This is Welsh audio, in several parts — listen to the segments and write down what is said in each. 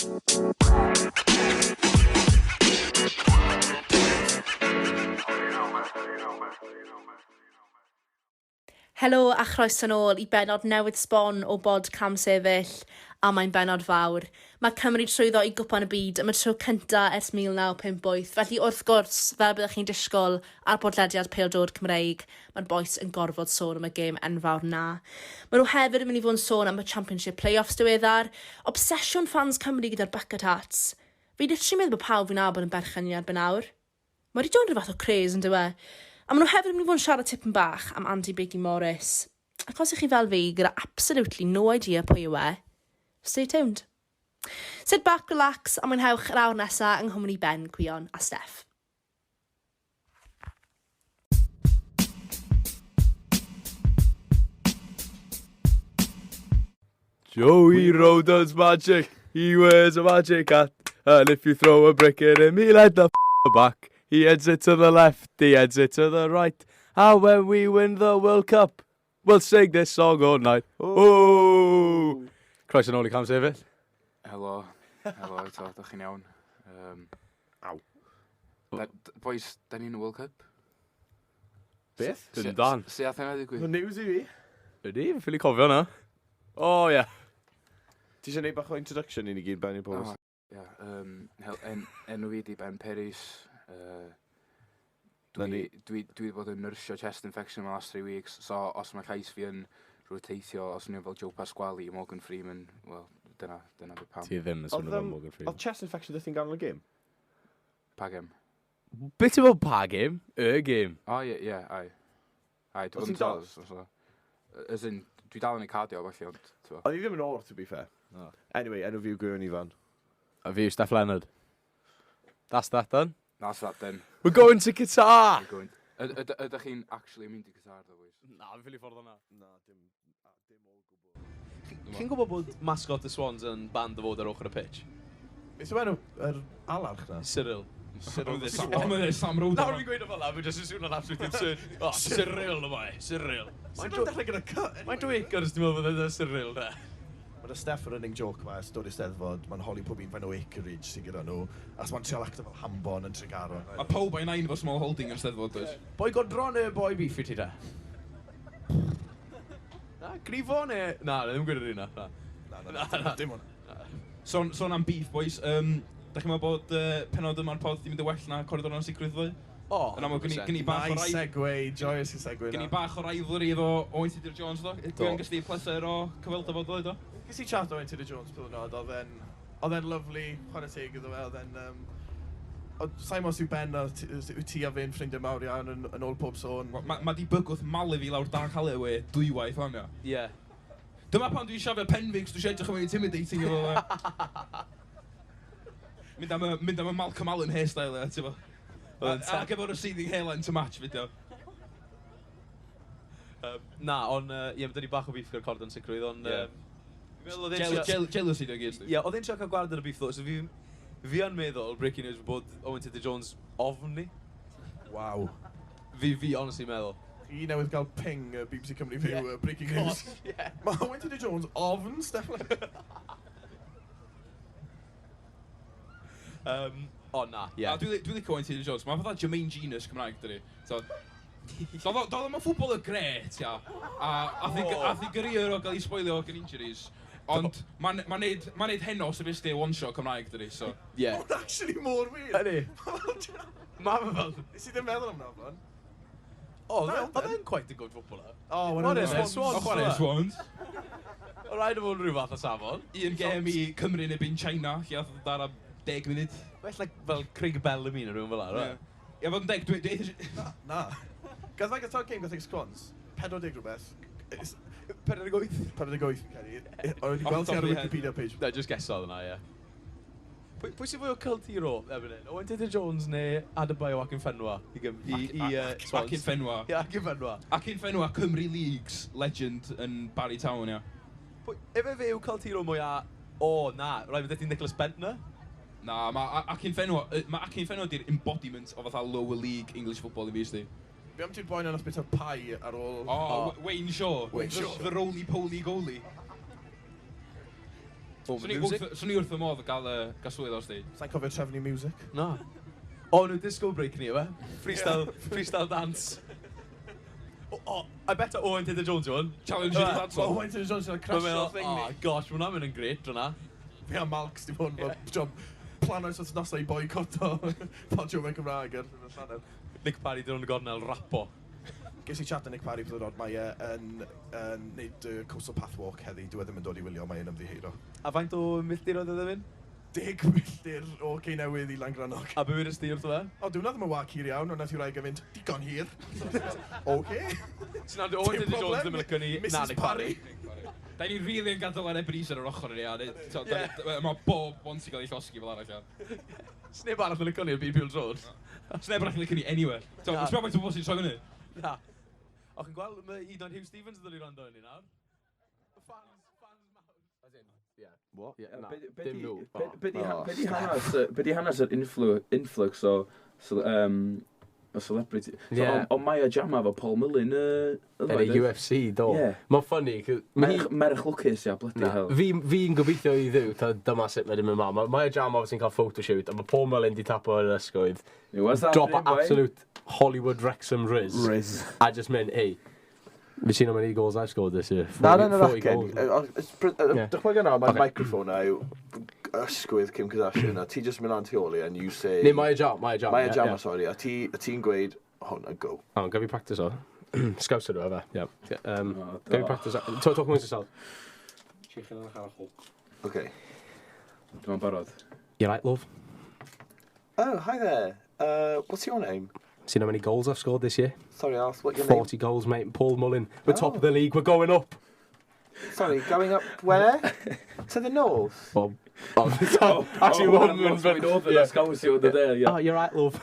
Helo a chroeso nôl I benod newydd sbon o bod Camsefyll, a mae'n benod fawr. Mae Cymru trwyddo I gwpan y byd am y tro cynta ers 1958, felly wrth gwrs, fel byddwch chi'n disgwyl ar podlediad pêl-drod Cymraeg, mae'r boes yn gorfod sôn am y gêm enfawr na. Mae nhw hefyd yn mynd I fod yn sôn am y Championship Playoffs diweddar, obsesiwn fans Cymru gyda'r bucket hats. Fi literally meddwl bod pawb fi'n nabod yn berchen I erbyn awr. Mae wedi dod yn fath o craze yn dywe. A maen nhw hefyd yn mynd I fod yn siarad tipyn bach am Andy Bailey Morris. Ac os ych chi fel fi gyda absolutely no idea pwy yw stay tuned. Sit back, relax a mwynhewch yr awr nesaf yng nghwmni Ben, Gwion a Steff. Joey Rowe does magic, he wears a magic hat, and if you throw a brick at him, he'll head the back. He heads it to the left, he heads it to the right. And when we win the World Cup, we'll sing this song all night. Oh! Croeso nôl I Camsefyll. Helo, eto, ydych chi'n iawn. Aw. Boys, da ni'n y World Cup? Beth? Dyn dan. Se ath yna digwydd? Mae'n news I fi. Ydy, fi'n ffili cofio na. O, ie. Ti eisiau gwneud bach o introduction I ni gyd Ben i'r pobl? Ie, enw fi di Ben Peris. Dwi wedi bod yn nyrsio chest infection yma last 3 weeks, so os mae llais fi yn roteithio, os nhw'n fel Joe Pasquale I Morgan Freeman, wel, dyna di pam. Ti ddim yn swnio fel Morgan Freeman. Oedd chest infection ddeth i'n ganol y gêm? Pa gem? Beth yw fel pa gêm? Y gêm. O, ie, ai. Ai, dwi bod yn dal. As in, dwi dal yn ei cardio, felly, ond... O'n I ddim yn o'r, to be fair. Anyway, enw fi yw Gwion Ifan. A fi yw Steffan Leonard. That's that done. That's that then. We're going to Qatar! Ydych chi'n actually mynd I Qatar, ddo, boys? Na, fi'n ffili ffordd o'na. Na, dim o gwbl. Chi'n gwybod bod mascot y Swans yn band o fod ar ochr y pitch? Beth yw enw yr alarch na? Cyril. Mae'n Sam Road. Nawr fi'n gweud o fel la, fi'n just yn swnio'n absolute insane. O, Cyril yma, Cyril. Mae'n dechrau gyda cut. Mae'n dweud ers ti'n meddwl bod yna Cyril, da. Mae'n Steff yn running joke yma, stori Steddfod, mae'n holi pob un fain o acreage sy'n gyda nhw, as mae'n trial acto fel Hambon yn Tregaron. A pawb a'i nain fo small holding yn Steddfod, does? Boi godro neu boi beef I ti da? Na, grifo neu... Na, ddim gwyd yr un na. Na, dim hwnna. Son am beef, boys. Da chi'n meddwl bod penod yma'r pod di mynd y well na Corridor o'n sicrwydd ddwy? O, yn aml, gyn I bach o Nice segue, joyous I segue na. Gyn I bach o rivalry efo Owen Tudur Jones, do? Dwi'n gysdi pleser o cyfelta fod, do? Ges I chat o Owen Tudur Jones pylwnod, oedd e'n lyflu, chwarae teg iddo fe, oedd e'n... Sa'n mos yw Ben a ti a fi'n ffrindiau mawr iawn yn ôl pob sôn. Ma di bygwth malu fi lawr dan cael ei dwywaith o'n ia. Ie. Dyma pan dwi'n siafio penfigs, dwi'n edrych yn intimidating efo fe. Mynd am y Malcolm Allen hairstyle e, ti fo. Ac efo'r receding hairline to match fideo. Na, ond ie, mae dyn ni bach o beef gyda'r cordon sicrwydd, ond... Jealousy dwi'n gyd. Ie, oedd e'n siarad cael gwared ar y beef ddo, so fi yn meddwl, breaking news, bod Owen Tudur Jones ofn ni. Waw. Fi honestly meddwl. Chi newydd gael ping BBC Cymru Fyw, breaking news. Mae Owen Tudur Jones ofn, Steffan. O na, ie. Dwi'n licio Owen Tudur Jones, mae'n fatha Jermaine Genius Cymraeg, dydi. Doedd o'n ffwbol y gret, ia. A thi gyrir o gael ei spoilio gan injuries. Ond mae'n neud heno sy'n fes di one shot Cymraeg, dydi, so... Ie. Mae'n actually mor wir. Ydy. Ma fe fel... Nes i ddim meddwl am na, Flan. O, oedd e'n quite a good footballer. O, Chwarae Swans. O rhaid o fod rhyw fath o safon. Un gem I Cymru neu byn China, lle oedd dar am 10 munud. Fel Craig Bellamy neu rhywun fel ar, Ie, fod yn 10, Na. Gath fe gael game gath eich sgrons? 40 rhywbeth. 48. 48, Ceri. Oedd wedi gweld ti ar y Wikipedia page. Na, just guessodd yna, ie. Pwy sy'n fwy o cult hero erbyn hyn? Owen Tudur Jones neu Adebayo ac Fenwa? Ac Fenwa. Ie, ac Fenwa. Ac Fenwa, Cymru Leagues legend yn Barry Town, ia. Efe fe yw cult hero mwy a... O, na, rhaid fyddet ti'n Nicholas Bentner? Na, mae Acin Fenwa di'r embodiment o fatha lower league English football I fi ysdi. Be am ti'n boen yn bit o pai ar ôl... Wayne Shaw. Wayne Shaw. The roly-poly goalie. Swn i wrth y modd gael swydd os di. Sa'n cofio trefnu music? No. O, nhw disco break ni, yw e? Freestyle dance. I bet Owen Taylor Jones, yw hwn. Challenge i dance o. Owen Taylor Jones yn crasio thing ni. Oh, gosh, mae hwnna'n mynd yn gret, drwyna. Fi a Malcs di bod yn job plan oes wythnosau i boycotto podio mewn Cymraeg ar y Llanel. Nick Parry dyn nhw'n gornel rapo. Ges i chat â Nick Parry bydd yn mae yn neud coastal path walk heddi, dwi ddim yn dod i wylio, mae yn ymddiheuro. A faint o milltir oedd e ddim? 10 milltir o Cenewydd i Langrannog. A be wedi'r sti wrth o fe? O, dwi'n ddim yn wag hir iawn, ond nath i wraig yn mynd digon hir. Oce. Sy'n nad Owen Taylor Jones ddim yn lygo ni na Nick Parry. Da ni'n rili yn gadael ar Peris ar yr ochr ni, a mae bob bon sy'n cael ei llosgi fel arall. Sneb arall yn lygo ni ar BPL Road. Sneb arall yn lygo ni anywhere. Ti'n meddwl mae'n bobl sy'n troi fyny? Na. O, chi'n gweld, mae Idan Hugh Stevens yn dod i rando yn ni nawr. What? Dim nhw. Be di hanes yr influx o celebrity? O Mae Jama efo Paul Mullin yn y UFC, do. Mae'n ffynnu. Merch lwcus, ia, bloody hell. Fi'n gobeithio i ddiw, dyma sut mae ddim yn ma. Mae Jama sy'n cael photoshoot, a mae Paul Mullin di tapo yr ysgwydd. Drop o absolute Hollywood Wrexham Riz. A just mynd, hey, fi sy'n am any goals I've scored this year. Na, Dych mae gynna, mae'r microphone na yw ysgwydd Kim Kardashian, a ti just mynd an tu ôl i, and you say... Ne, Mae Jama, sorry, a ti'n gweud, hwnna, go. O, gaf fi practice o. Sgawsio nhw, efe, ie. Gaf fi practice o. Talk amongst yourself. OK. Dwi'n barod. You right, love? Oh, hi there. What's your name? Seen how many goals I've scored this year? Sorry, Alf, what's your name? 40 goals, mate. Paul Mullin. We're top of the league. We're going up. Sorry, going up where? To the north? Actually, one man, but... Oh, you're right, love.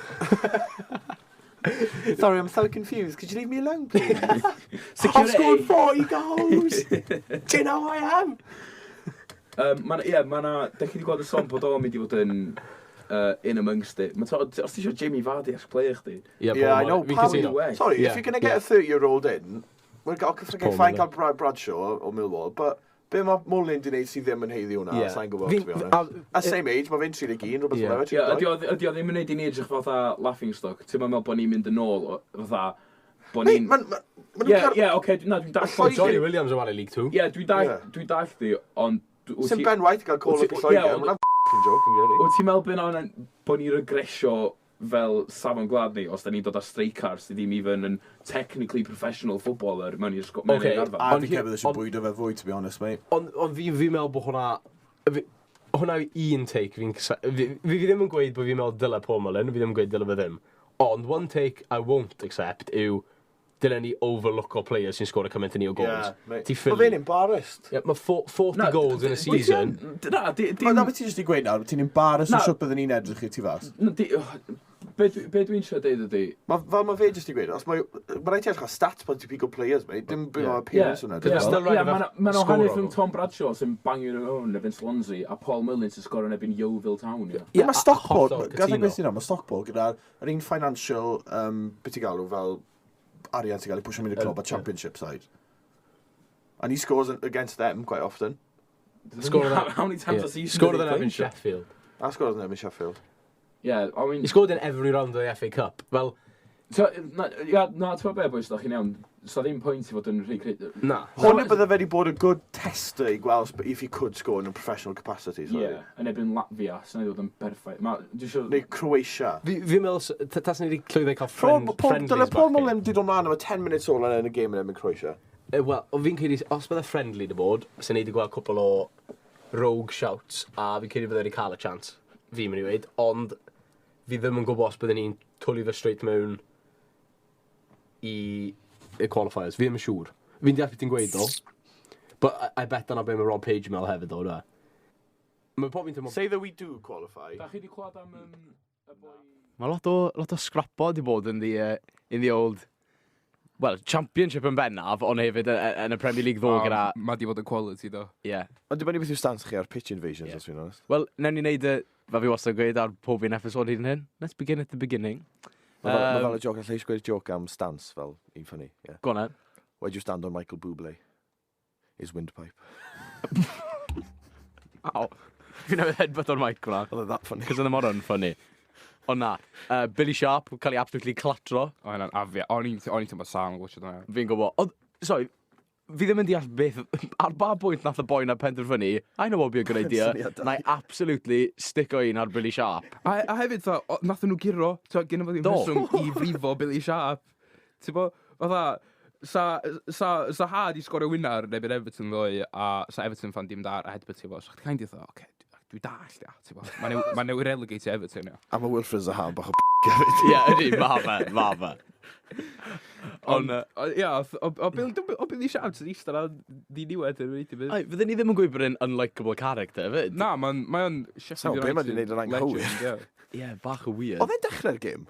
Sorry, I'm so confused. Could you leave me alone, please? I've scored 40 goals! Do you know who I am? Dych chi wedi gweld y son bod o'n mynd i fod yn in amongst it. Os ti eisiau Jamie Vardy eich-play chdi? Yeah, I know. Sorry, if you're going to get a 30-year-old in, we're going to find out Bradshaw o Millwall, but be mae Mullin di wneud sydd ddim yn heiddi hwnna, sa'n gwybod, to be honest. At same age, mae fe'n 31, rhywbeth fel efo. Ydy o ddim yn neud i ni edrych fatha laughing stock. Ti'n meddwl bod ni'n mynd yn ôl, fatha, bod ni'n... Ie, oce, dwi'n dall... Johnny Williams yn wale League 2. Ie, dwi'n dall di, ond... Sy'n Ben White gael call up y Lloegr, mae'n f***ing joking, really. Wyt ti'n meddwl bod ni'n regresio fel safon glad ni, os da ni'n dod â streikars sydd ddim even yn technically professional footballer mewn i'r arfer. A fi cefyd eisiau bwydo fe fwy, to be honest, mate. Ond fi'n meddwl bod hwnna yw un take. Fi ddim yn gweud bod fi'n meddwl dyle Paul Mullin, fi ddim yn gweud dyle fe ddim. Ond one take I won't accept yw dylen ni overlook o players sy'n sgôr y cymaint ni o goals. Mae fe'n embarrassed. Mae 40 goals in a season. Na, beth ti'n just i gweud nawr, ti'n embarrassed o siwt byddwn ni'n edrych i ti fas. Be dwi'n siarad deud ydy? Fel mae fe just i gweud, mae rhaid ti edrych ar stats bod ti'n pigo players, mate. Dim bydd o'n appearance hwnna. Mae'n ohannu rhwng Tom Bradshaw sy'n bangio yn own ebyn Swansea a Paul Mullin sy'n sgor yn ebyn Yeovil Town. Mae Stockport, gadw beth sy'n mae Stockport gyda'r un financial, beth ti'n galw fel arian sy'n cael ei pwysio mynd i'r clwb a championship side. And he scores against them quite often. How many times has he scored in Evan Sheffield? I scored in Evan Sheffield. Yeah, I mean... He scored in every round of the FA Cup. Well... Na, ti'n be boys, da chi'n iawn. So ddim pwynt i fod yn rhy cred... Na. Hwnnw bydde fe wedi bod a good tester i gweld if he could score in a professional capacity. Yeah, yn ebyn Latvia, sy'n ei ddod yn perffaith. Neu Croatia. Fi'n meddwl, tas ni wedi clywed cael friendlies Dyle Paul Mullin wedi dod mlaen am 10 minutes ôl yn y game yn ebyn Croatia. Wel, fi'n credu, os bydde friendly dy bod, sy'n ei wedi gweld cwpl o rogue shouts, a fi'n credu bydde wedi cael y chance. Fi'n mynd i weid, ond fi ddim yn gwybod os bydde ni'n twli fe straight mewn i qualifiers. Fi ddim yn siŵr. Fi'n deall beth ti'n gweud o. But I bet yna be mae Rob Page mel hefyd o, da. Say that we do qualify. Da chi wedi clywed am y boi... Mae lot o scrapo di bod in the old... Well, championship yn bennaf, ond hefyd yn y Premier League ddo gyda... Mae di bod yn quality, do. Ie. Ond dim ond i beth yw stans chi ar pitch invasions, os fi'n honest. Wel, newn ni wneud fel fi wastad gweud ar pob un episod hyn hyn. Let's begin at the beginning. Mae fel y joc, allai sgweud joc am stans fel un ffynnu. Go on then. Where do you stand on Michael Bublé? His windpipe. Aw. Fi'n nefyd headbutt o'r mic gwna. Oedd e that funny. Cos oedd e mor unfunny. Ond na, Billy Sharp, cael ei absolutely clatro. O, hynna'n afia. O'n i'n tymor Sam yn gwachio dyna. Fi'n gwybod. Sorry, fi ddim yn deall beth, ar ba bwynt nath y boi na penderfynu, I know what would be a good idea, na I absolutely stick o un ar Billy Sharp. A hefyd, nath nhw giro, gen i fod i'n rheswm i frifo Billy Sharp. Ti'n bo, fatha, sa had i sgorio wynar neu bydd Everton ddoi, a sa Everton fan dim dar a headbutt i fo, so chdi kind of oce, dwi dall, ia, ti'n bo. Mae neu relegate Everton, ia. A mae Wilfred Zaha bach o hefyd. Ie, ydy, ma fe. Ond, ia, o Billy Sharp sy'n eistedd a ddiniwed yn wedi bydd. Fydden ni ddim yn gweud bod yn unlikable character, fyd? Na, mae'n Sawl be mae di wneud yn anghywir. Ie, bach o weird. Oedd e'n dechrau'r gym?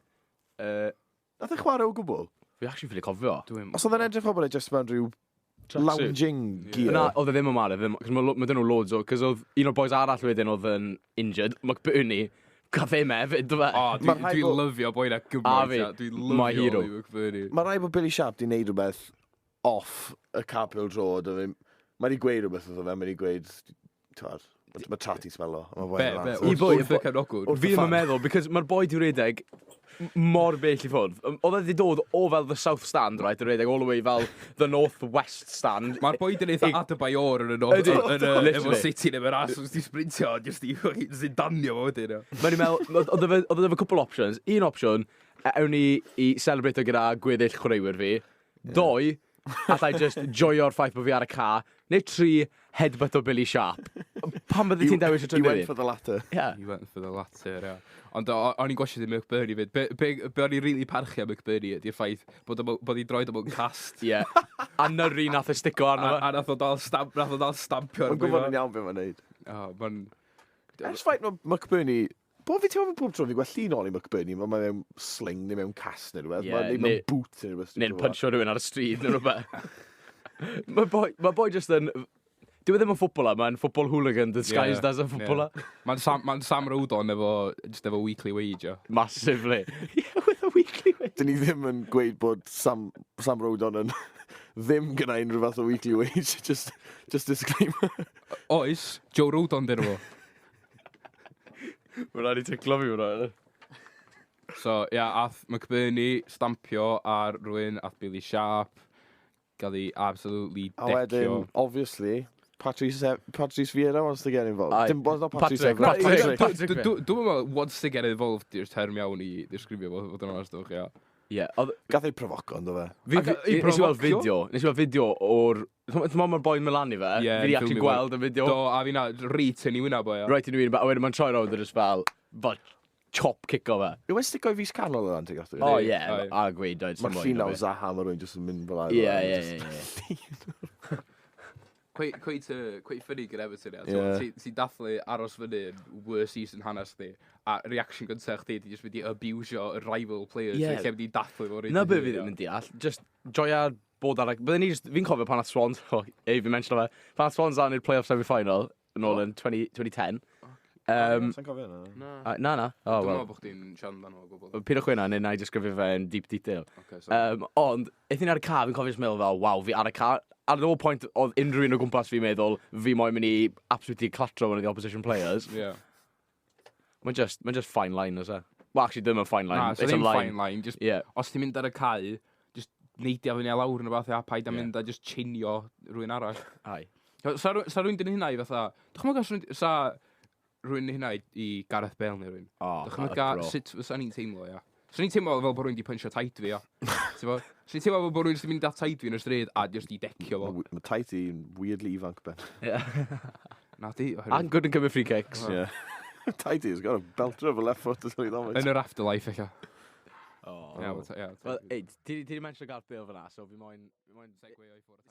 Nath e chwarae o gwbl? Fi actually ffili cofio. Os oedd e'n edrych o bod e just mewn rhyw lounging gear? Na, oedd e ddim yn marw, cos mae dyn nhw loads o, cos oedd un o'r boys arall wedyn oedd yn injured, McBurney, gath e hefyd, dwi fe? Dwi'n lyfio boi na gymaint, dwi'n lyfio Oli McBurney. Mae rai bod Billy Sharp di wneud rhywbeth off y capel droed, mae di gweud rhywbeth oedd o fe, mae di gweud, mae tati smelo. Be, wrth y cefnogwr. Fi ddim yn meddwl, because mae'r boi di redeg mor bell i ffwrdd. Oedd e wedi dod o fel the South Stand, right, redeg all the way fel the North West Stand. Mae'r boi di wneud Adebayor yn efo City neu ras, os di sprintio, jyst i danio fo wedyn. Mae'n i'n meddwl, oedd efo couple options. Un option, ewn i celebrate gyda gweddill chwaraewyr fi. 2, allai just joio'r ffaith bod fi ar y ca. Neu 3, headbutt o Billy Sharp. Pan bydde ti'n dewis y You trydydd? went for the latter. Yeah. You went for the latter, ia. Ond o'n i'n gwasio di McBurney fyd. Be o'n i'n rili parchu am McBurney ydy'r ffaith bod hi'n droed am o'n cast. Ie. A nyrru nath y stico arno fe. A nath o dal stampio. Mae'n gwybod yn iawn beth mae'n neud. Ers ffaith mae McBurney... Bo fi ti'n meddwl pob tro fi gweld llun ôl i McBurney, mae mewn sling neu mewn cast neu rhywbeth. Mae'n mewn boot neu rhywbeth. Neu'n puncho rhywun ar y stryd neu rhywbeth. Mae boi just yn... Dwi ddim yn ffwbwla, mae'n ffwbwl hooligan disguised as a ffwbwla. Mae'n Sam Rodon efo weekly wage, o. Massively. Yeah, with a weekly wage. Dyn ni ddim yn gweud bod Sam Rodon yn ddim gyda unrhyw fath o weekly wage. Just disclaimer. Oes, Joe Rodon dyn nhw. Mae'n rhaid i ticlo fi hwnna. So, ia, ath McBurney stampio ar rhywun, ath Billy Sharp, gael ei absolutely decio. A wedyn, obviously, Patrice Vieira wants to get involved. Dim bod o Patrice Dwi'n meddwl, wants to get involved i'r term iawn i ddisgrifio fod yn honest o'ch, ia. Ie. Gath ei provoco, ynddo fe? Nes i weld fideo o'r... Mae'r boi'n Milan i fe. Fi di actually gweld y fideo. Do, a fi na, reit yn i wyna bo, ia. Right yn i wyna, a wedyn mae'n troi rownd yr ysbel, chop kick o fe. Yw e'n stico i fis canol yna, ti'n gath? O, ie, a gweud. Mae'r llun o Zaha, mae rwy'n jyst yn mynd fel Ie. Quite ffynnu gyda Everton, ia. Ti'n dathlu aros fyny yn worst season hanes di, a reaction gyntaf chdi, di jyst mynd i abusio y rival players, lle mynd i dathlu fo. Na be fi ddim yn deall, just joia bod ar... Fi'n cofio pan at Swans, fi'n mention o fe, pan at Swans ar i'r playoff semi-final, yn ôl yn 2010. Sa'n cofio yna? Na. Dwi'n meddwl bod chdi'n siarad amdano o gwbl. Pidwch wyna, neu na i disgrifio fe yn deep detail. Ond, eithon ni ar y car, fi'n cofio meddwl fel, waw, fi ar y car. Ar no point oedd unrhyw un o gwmpas fi'n meddwl, fi moyn mynd i absolutely clatro one of the opposition players. Yeah. Mae'n just fine line, oes e? Well, actually, ddim yn fine line. Na, so ddim fine line. Just, os ti'n mynd ar y cae, just neidio fyny a lawr yn y fath, a paid a mynd a just chinio rhywun arall. Ai. Sa rhywun dyn hynna i fatha, sa rhywun hynna i Gareth Bale neu rhywun. Sut fysa ni'n teimlo, ia. So ni'n teimlo fel bod rhywun di puncho tait fi, ia. So ni'n teimlo fel bod rhywun sy'n mynd at tait fi yn y stryd a just i decio fo. Mae tait i'n weirdly ifanc, Ben. Na di. And good yn cymryd free kicks. Yeah. Tait i's got a belter of a left foot. Yn yr afterlife, eich. Wel, ti di mention Gareth Bale fyna, so fi moyn... Segway o'i ffwrdd.